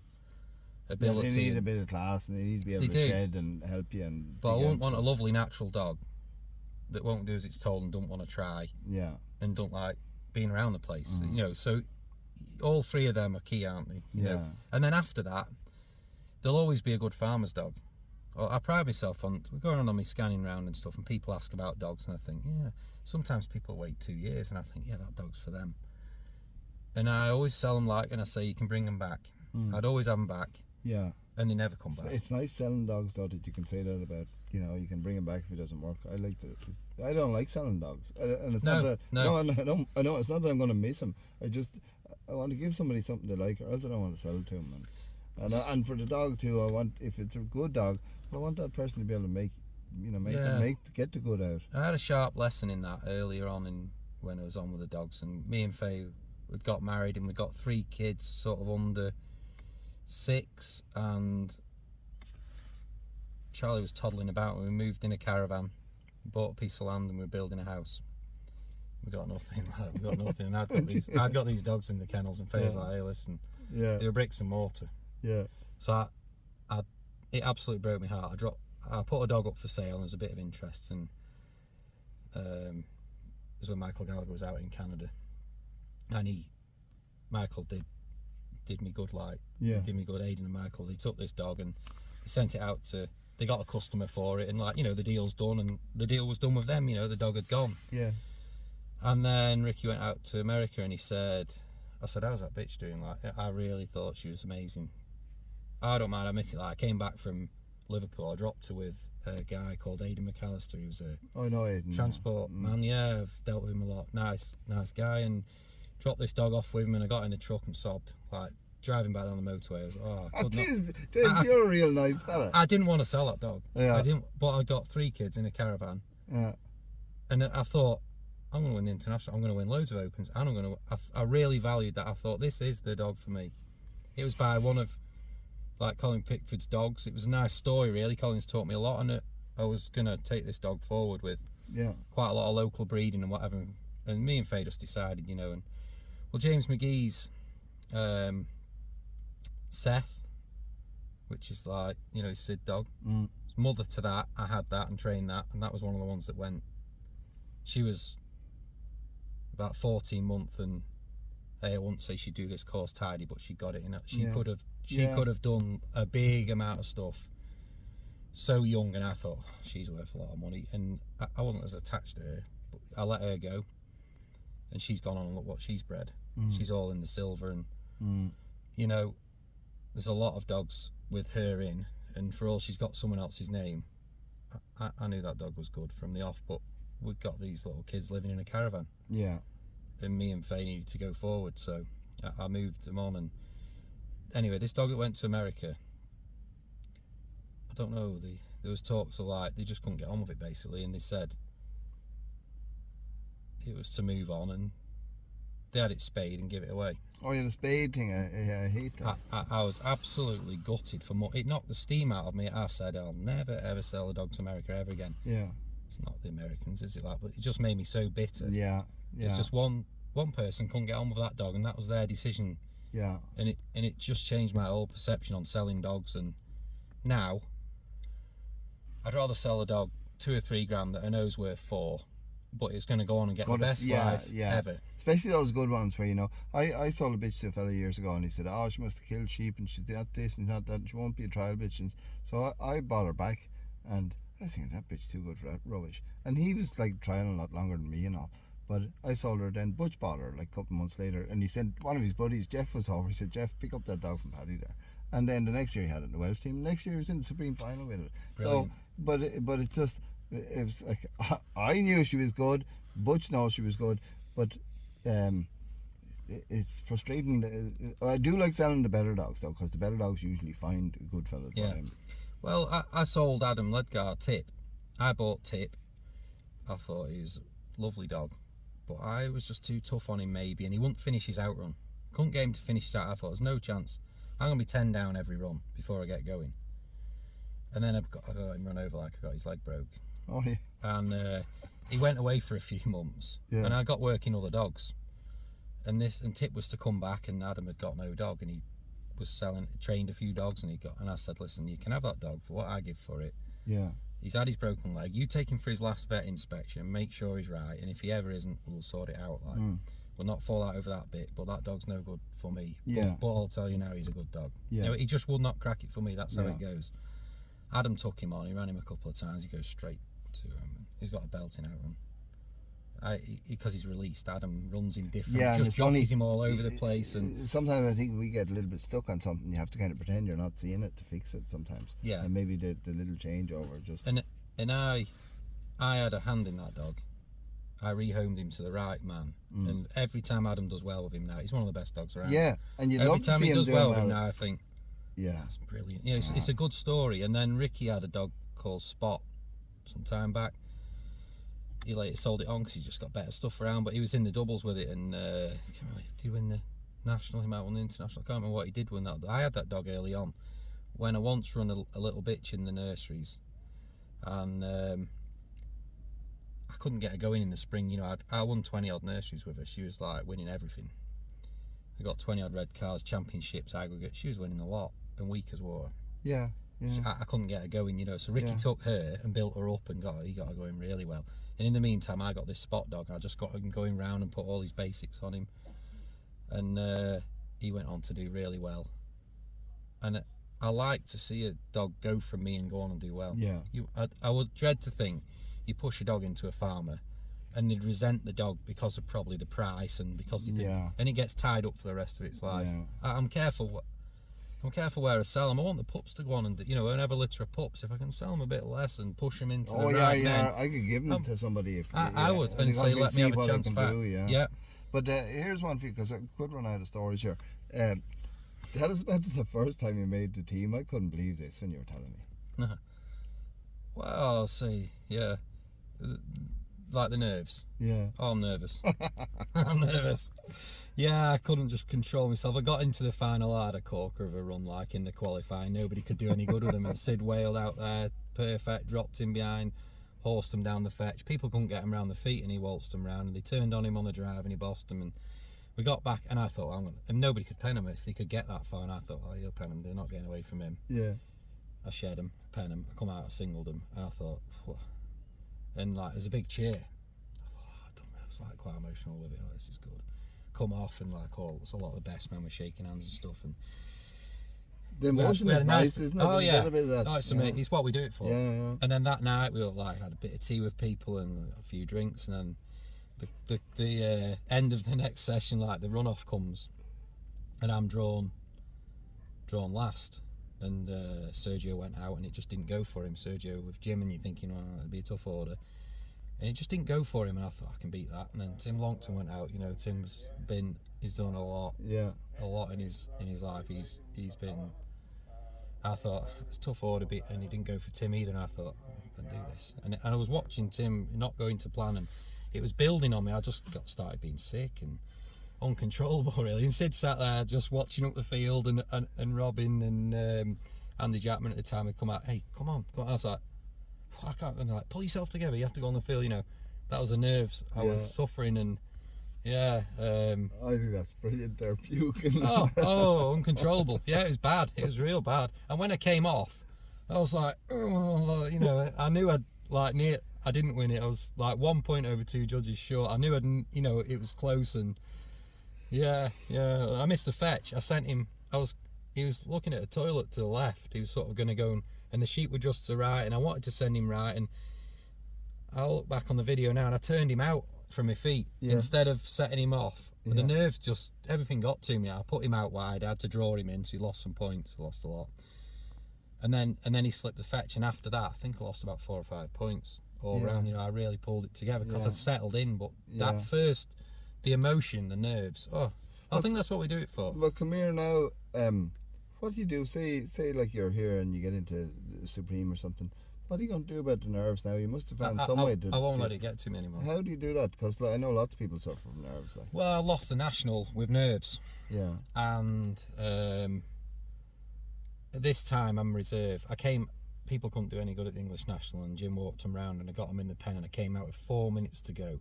Yeah, ability. they need a bit of class, and they need to be able They to do. shed and help you. And But I dig wouldn't out want a stuff. lovely natural dog that won't do as it's told and don't want to try Yeah. and don't like being around the place. You know, so all 3 of them are key, aren't they? You know? Yeah. And then after that, there'll always be a good farmer's dog. I pride myself on, we're going on my scanning round and stuff, and people ask about dogs, and I think, yeah, sometimes people wait 2 years, and I think, yeah, that dog's for them. And I always sell them and I say, you can bring them back. I'd always have them back, Yeah. and they never come back. It's nice selling dogs, though, that you can say that about. You know, you can bring them back if it doesn't work. I don't like selling dogs, and it's not that. No. I know it's not that I'm going to miss them. I want to give somebody something they like, or else I don't want to sell it to them. And for the dog too, I want, if it's a good dog, I want that person to be able to make get the good out. I had a sharp lesson in that earlier on when I was on with the dogs, and me and Faye we'd got married, and we got 3 kids sort of under 6, and Charlie was toddling about, and we moved in a caravan, bought a piece of land, and we were building a house. We got nothing. And I'd got these dogs in the kennels, and Faye was like, hey, listen, Yeah. they were bricks and mortar. Yeah. So it absolutely broke my heart. I put a dog up for sale, and there was a bit of interest, and it was when Michael Gallagher was out in Canada, and Michael did me good, did me good. Aidan and Michael, they took this dog and they sent it out they got a customer for it, and the deal's done, and the deal was done with them. The dog had gone. Yeah. And then Ricky went out to America, and I said, how's that bitch doing? I really thought she was amazing. I don't mind admitting, I came back from Liverpool, I dropped her with a guy called Aidan McAllister. He was a I know Aidan. transport man. Yeah, I've dealt with him a lot. Nice guy, and dropped this dog off with him, and I got in the truck and sobbed. Driving back down the motorway, I was Jeez, James, you're a real nice fella. I didn't want to sell that dog. Yeah. I didn't, but I got 3 kids in a caravan, Yeah. and I thought, I'm going to win the international. I'm going to win loads of opens, and I really valued that. I thought, this is the dog for me. It was by one of Colin Pickford's dogs. It was a nice story, really. Colin's taught me a lot, and I was going to take this dog forward with quite a lot of local breeding and whatever. And me and Faye just decided, and James McGee's Seth, which is his Sid dog. His mother to that, I had that and trained that, and that was one of the ones that went. She was about 14 months, and I wouldn't say she'd do this course tidy, but she got it in. She could have done a big amount of stuff so young, and I thought, she's worth a lot of money, and I wasn't as attached to her, but I let her go, and she's gone on and look what she's bred. She's all in the silver, and there's a lot of dogs with her in, and for all she's got someone else's name, I knew that dog was good from the off, but we've got these little kids living in a caravan. Yeah. And me and Faye needed to go forward, so I moved them on. And anyway, this dog that went to America, I don't know. There was talks of like they just couldn't get on with it basically, and they said it was to move on, and they had it spayed and give it away. Oh yeah, the spade thing. I hate that. I was absolutely gutted for more. It knocked the steam out of me. I said I'll never ever sell a dog to America ever again. Yeah. It's not the Americans, is it? Like, but it just made me so bitter. Yeah. It's just one person couldn't get on with that dog, and that was their decision. Yeah. And it just changed my whole perception on selling dogs. And now I'd rather sell a dog 2 or 3 grand that I know is worth 4, but it's going to go on and get the best life ever. Especially those good ones where, you know, I sold a bitch to a fella years ago, and he said, oh, she must have killed sheep and she's not this and not that, and she won't be a trial bitch. And so I bought her back, and I think that bitch too good for that rubbish. And he was like trialing a lot longer than me and all. But I sold her, then Butch bought her like a couple of months later, and he sent one of his buddies, Jeff, was over. He said, Jeff, pick up that dog from Paddy there. And then the next year he had it in the Welsh team. Next year he was in the Supreme Final with it. Brilliant. So, but it's just, it was like, I knew she was good, Butch knows she was good, but it's frustrating. I do like selling the better dogs though, because the better dogs usually find a good fella to buy them. Well, I sold Adam Ledgar Tip. I bought Tip. I thought he was a lovely dog, but I was just too tough on him maybe, and he wouldn't finish his outrun. Couldn't get him to finish his out. I thought there's no chance. I'm going to be 10 down every run before I get going. And then I got him run over like I got his leg broke. Oh yeah. And he went away for a few months, and I got working other dogs. And Tip was to come back, and Adam had got no dog, and he was trained a few dogs, and I said, listen, you can have that dog for what I give for it. Yeah. He's had his broken leg. You take him for his last vet inspection and make sure he's right. And if he ever isn't, we'll sort it out. Like, we'll not fall out over that bit. But that dog's no good for me. Yeah. But I'll tell you now, he's a good dog. Yeah. You know, he just will not crack it for me. That's how it goes. Adam took him on. He ran him a couple of times. He goes straight to him. He's got a belting outrun. Because he's released, Adam runs him different. Yeah, just jockeys him all over the place. And sometimes I think we get a little bit stuck on something. You have to kind of pretend you're not seeing it to fix it sometimes. Yeah. And maybe the little changeover just. And I had a hand in that dog. I rehomed him to the right man, and every time Adam does well with him now, he's one of the best dogs around. Yeah, and you every love to time see he him does doing well with him now, I think, yeah, that's brilliant. Yeah, it's a good story. And then Ricky had a dog called Spot some time back. He later sold it on because he just got better stuff around. But he was in the doubles with it, and did he win the national? He might win the international. I can't remember what he did win that. I had that dog early on when I once run a little bitch in the nurseries, and I couldn't get her going in the spring. You know, I won 20 odd nurseries with her. She was like winning everything. I got 20 odd red cars, championships, aggregate. She was winning a lot, and weak as water. Yeah. I couldn't get her going, you know. So Ricky took her and built her up, and he got her going really well. And in the meantime, I got this Spot dog, and I just got him going round and put all his basics on him, and he went on to do really well. And I like to see a dog go from me and go on and do well. Yeah. I would dread to think you push a dog into a farmer, and they'd resent the dog because of probably the price and because they did, and it gets tied up for the rest of its life. Yeah. I'm careful. I'm careful where I sell them. I want the pups to go on and, you know, and have a litter of pups. If I can sell them a bit less and push them into the right men, I could give them to somebody if I would, and say, let me have a chance back. Yeah. But here's one for you, because I could run out of storage here. Tell us about the first time you made the team. I couldn't believe this when you were telling me. Well, I'll say, yeah. Like the nerves. Yeah. Oh, I'm nervous. I'm nervous. Yeah, I couldn't just control myself. I got into the final, I had a corker of a run like in the qualifying. Nobody could do any good with him, and Sid wailed out there, perfect, dropped him behind, horsed him down the fetch. People couldn't get him round the feet, and he waltzed him round, and they turned on him on the drive, and he bossed him, and we got back, and I thought, and nobody could pen him if he could get that far, and I thought, oh, he'll pen him, they're not getting away from him. Yeah. I shared him, pen him, I come out, I singled him, and I thought, phew. And like, there's a big cheer. I was like quite emotional with it. Oh, this is good. Come off and like, oh, it's a lot of the best men were shaking hands and stuff. And the emotion is nice, isn't it? Oh yeah, a bit of that. Oh, it's what we do it for. Yeah. And then that night we like had a bit of tea with people and a few drinks, and then the end of the next session, like the runoff comes, and I'm drawn last. And Sergio went out, and it just didn't go for him. Sergio with Jim, and you're thinking, well, it'd be a tough order, and it just didn't go for him. And I thought, I can beat that. And then Tim Longton went out. You know, he's done a lot, yeah, a lot in his life. He's been I thought it's a tough order, and he didn't go for Tim either. And I thought, I can do this. And I was watching Tim not going to plan, and it was building on me. I just started being sick and uncontrollable, really. And Sid sat there just watching up the field, and Robin and Andy Jackman at the time had come out. Hey, come on. I was like, I can't. And like, pull yourself together. You have to go on the field. That was the nerves I was suffering, and yeah. I think that's brilliant. They're puking. Oh, uncontrollable. Yeah, it was bad. It was real bad. And when I came off, I was like, oh, I knew I didn't win it. I was like 1 point over 2 judges short. I knew it was close, and yeah. I missed the fetch. I sent him. He was looking at a toilet to the left. He was sort of going to go, and the sheep were just to the right, and I wanted to send him right. And I'll look back on the video now, and I turned him out from my feet instead of setting him off. But the nerves everything got to me. I put him out wide. I had to draw him in, so he lost some points. He lost a lot. And then he slipped the fetch, and after that, I think I lost about 4 or 5 points all round. I really pulled it together because I'd settled in. But that first, the emotion, the nerves. I think that's what we do it for. Well, come here now. What do you do? Say like you're here and you get into Supreme or something. What are you going to do about the nerves now? You must have found some way to... I won't let it get to me anymore. How do you do that? Because I know lots of people suffer from nerves. Well, I lost the national with nerves. Yeah. And this time I'm reserve. People couldn't do any good at the English national, and Jim walked them round, and I got them in the pen, and I came out with 4 minutes to go.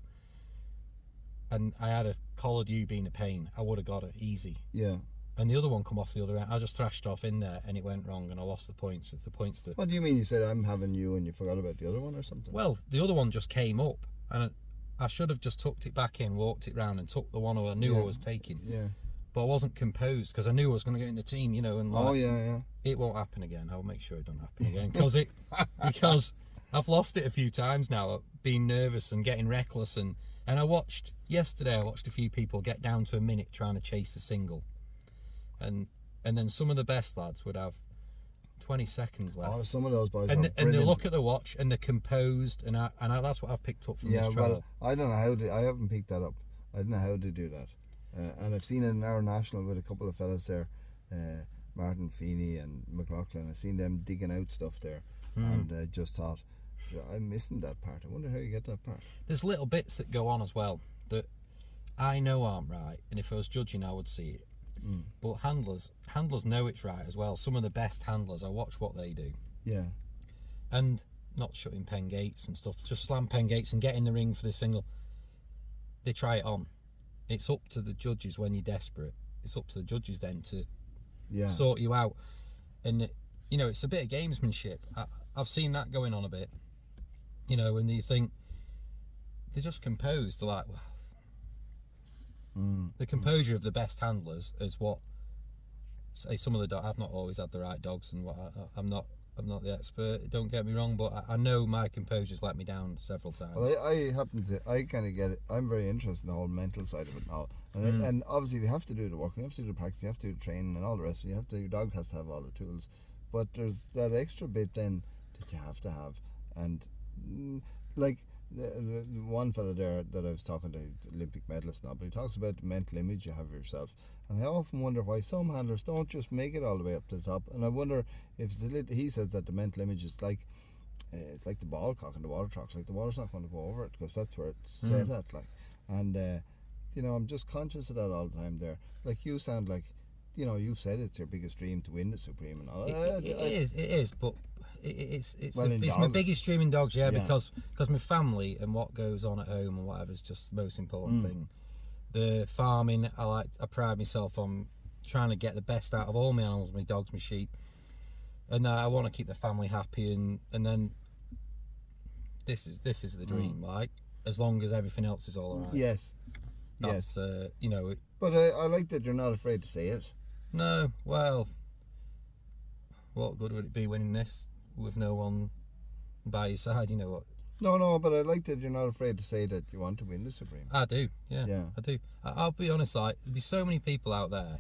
And I had a collared ewe being a pain. I would have got it easy. Yeah. And the other one come off the other end. I just thrashed off in there, and it went wrong, and I lost the points. It's the points that... What do you mean? You said I'm having you, and you forgot about the other one or something? Well, the other one just came up, and I should have just tucked it back in, walked it round, and took the one I knew I was taking. Yeah. But I wasn't composed because I knew I was going to get in the team, and yeah. It won't happen again. I'll make sure it don't happen again because I've lost it a few times now, being nervous and getting reckless, and I watched a few people get down to a minute trying to chase the single, and then some of the best lads would have 20 seconds left. Oh, some of those boys and are they look at the watch and they're composed, and that's what I've picked up from this trial. Well, I don't know I haven't picked that up. I don't know how to do that. And I've seen it in our national with a couple of fellas there, Martin Feeney and McLaughlin. I've seen them digging out stuff there, and I just thought, I'm missing that part. I wonder how you get that part. There's little bits that go on as well that I know aren't right, and if I was judging, I would see it. But handlers know it's right as well. Some of the best handlers, I watch what they do. Yeah. And not shutting pen gates and stuff, just slam pen gates and get in the ring for the single. They try it on. It's up to the judges when you're desperate. It's up to the judges then to sort you out. And, it's a bit of gamesmanship. I've seen that going on a bit. And you think, they're just composed. They're like, well, the composure of the best handlers is what, say, some of the dogs. I've not always had the right dogs, and I'm not the expert. Don't get me wrong, but I know my composure's let me down several times. Well, I kind of get it. I'm very interested in the whole mental side of it now, and obviously we have to do the work, we have to do the practice, you have to do the training, and all the rest. Your dog has to have all the tools, but there's that extra bit then that you have to have, and like. The one fella there that I was talking to, Olympic medalist now, but he talks about the mental image you have of yourself, and I often wonder why some handlers don't just make it all the way up to the top. And I wonder if he says that the mental image is like it's like the ball cock and the water truck, like the water's not going to go over it because that's where it's set at, like. And I'm just conscious of that all the time there. Like, you sound like, you've said it's your biggest dream to win the Supreme and all. It is, but it's my biggest dream in dogs, because my family and what goes on at home and whatever is just the most important thing. The farming, I pride myself on trying to get the best out of all my animals, my dogs, my sheep, and I want to keep the family happy, and then this is the dream, like, as long as everything else is all right. Yes. But I like that you're not afraid to say it. No, well, what good would it be winning this with no one by your side? You know what? No, but I like that you're not afraid to say that you want to win the Supreme. I do, yeah. I do. I'll be honest, like, there'd be so many people out there,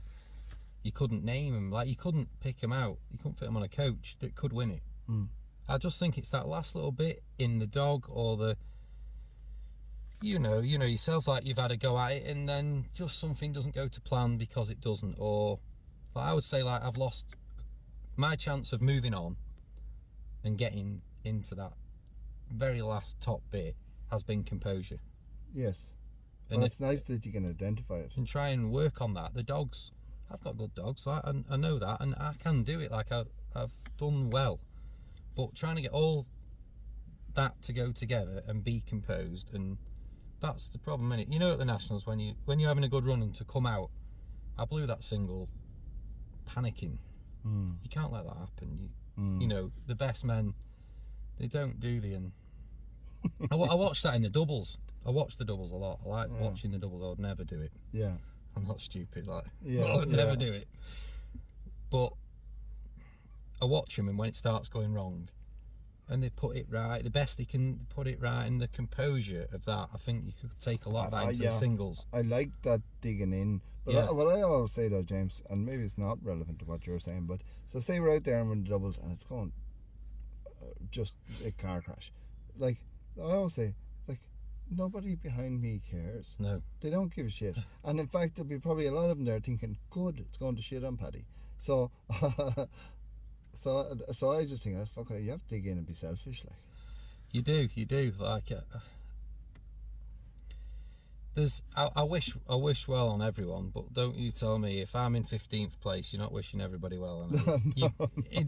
you couldn't name them, like, you couldn't pick them out, you couldn't fit them on a coach that could win it. I just think it's that last little bit in the dog, or the, you know yourself, like, you've had a go at it and then just something doesn't go to plan because it doesn't. Or, like, I would say, like, I've lost my chance of moving on and getting into that very last top bit has been composure. Yes. And Well, it's nice that you can identify it. and try and work on that. The dogs, I've got good dogs, I know that, and I can do it. Like I've done well, but trying to get all that to go together and be composed, and that's the problem, innit? You know, at the Nationals, when you're having a good run and to come out, I blew that single, panicking. You can't let that happen. You know, the best men, they don't do the. And I watched that in the doubles. I watched the doubles a lot. I like watching the doubles. I would never do it. Yeah. I'm not stupid. Like, Yeah, I would yeah. never do it. But I watch them, and when it starts going wrong, and they put it right, the best they can put it right, and the composure of that, I think you could take a lot of that into the singles. I like that digging in. But Yeah. what I always say though, James, and maybe it's not relevant to what you're saying, but so say we're out there and we're in the doubles and it's going just a car crash. Like, I always say, like, nobody behind me cares. No. They don't give a shit. And in fact, there'll be probably a lot of them there thinking, good, it's going to shit on Paddy. So, so I just think, oh, fuck it, you have to dig in and be selfish, like. You do. Like, I wish well on everyone, but don't you tell me if I'm in 15th place, you're not wishing everybody well.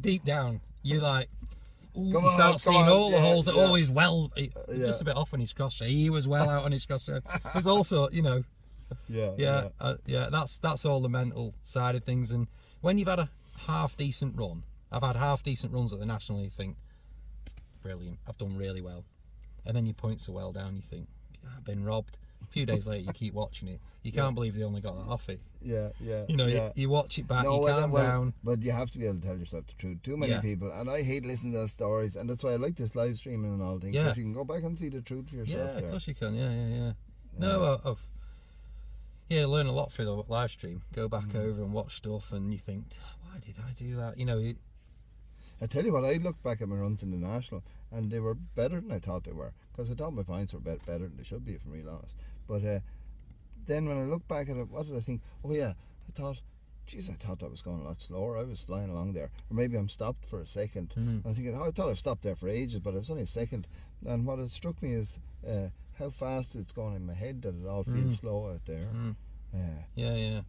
Deep down, you're like, ooh, you start seeing all the holes that always well. Just a bit off on his crosshair. He was well out on his crosshair. There's also, you know, that's all the mental side of things. And when you've had a half decent run, I've had half decent runs at the National, and you think, brilliant, I've done really well. And then your points are well down, you think, I've been robbed. A few days later, you keep watching it. You can't believe they only got that off it. Yeah. You know, you watch it back, you calm down. But you have to be able to tell yourself the truth. Too many people, and I hate listening to those stories, and that's why I like this live streaming and all things, because you can go back and see the truth for yourself. Yeah, of course you can. Yeah. No, I've learn a lot through the live stream. Go back over and watch stuff, and you think, why did I do that? You know. I tell you what, I looked back at my runs in the National, and they were better than I thought they were, because I thought my points were better than they should be, if I'm really honest. But then when I look back at it, what did I think? Oh yeah, I thought that was going a lot slower. I was flying along there, or maybe I'm stopped for a second. I'm thinking, I thought I've stopped there for ages, but it was only a second. And what it struck me is how fast it's going in my head, that it all feels slow out there. Yeah.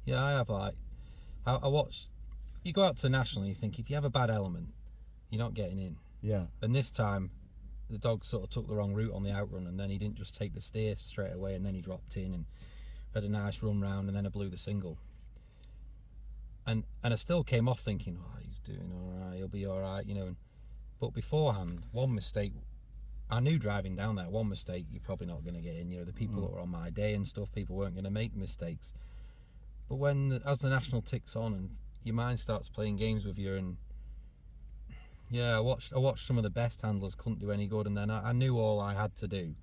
I have, like, I watched. You go out to the National and you think, if you have a bad element, you're not getting in. Yeah. And this time, the dog sort of took the wrong route on the outrun, and then he didn't just take the steer straight away, and then he dropped in and had a nice run round, and then I blew the single. And I still came off thinking, oh, he's doing all right, he'll be all right, you know. But beforehand, one mistake, I knew driving down there, one mistake, you're probably not going to get in. You know, the people that were on my day and stuff, people weren't going to make mistakes. But as the National ticks on and your mind starts playing games with you, and I watched some of the best handlers couldn't do any good, and then I knew all I had to do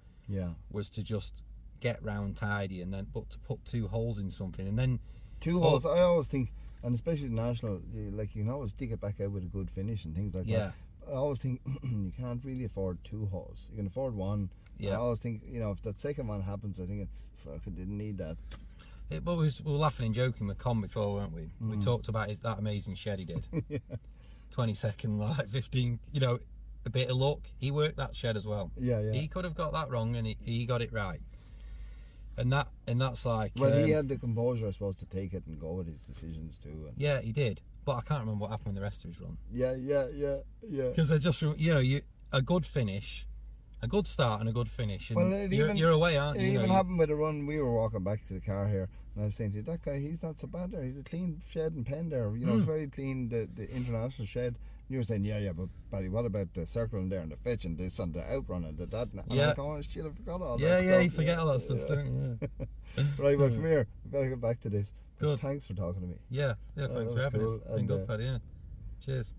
was to just get round tidy, and then but to put two holes in something, and then two holes. I always think, and especially the National, you can always dig it back out with a good finish and things like that. I always think you can't really afford two holes. You can afford one. I always think, if that second one happens, I think, fuck, I didn't need that. But we were laughing and joking with Con before, weren't we? We talked about that amazing shed he did. 20 second, like 15, a bit of luck. He worked that shed as well. Yeah. He could have got that wrong, and he got it right. And that's like... Well, he had the composure, I suppose, to take it and go with his decisions too. And yeah, he did. But I can't remember what happened with the rest of his run. Yeah. Because I just, a good finish, a good start and a good finish. And well, you're away, aren't you? It even happened with a run. We were walking back to the car here, and I was saying to you, that guy, he's not so bad there. He's a clean shed and pen there. It's very clean, the International shed. And you were saying, yeah, but Paddy, what about the circling there and the fetch and this and the outrun and that? And I'm like, oh shit, I forgot all that stuff. Yeah, you forget all that stuff, don't you? Yeah. Right, well, come here. We better get back to this. Good. Thanks for talking to me. Yeah, thanks for having us. Been good, Paddy, yeah. Cheers.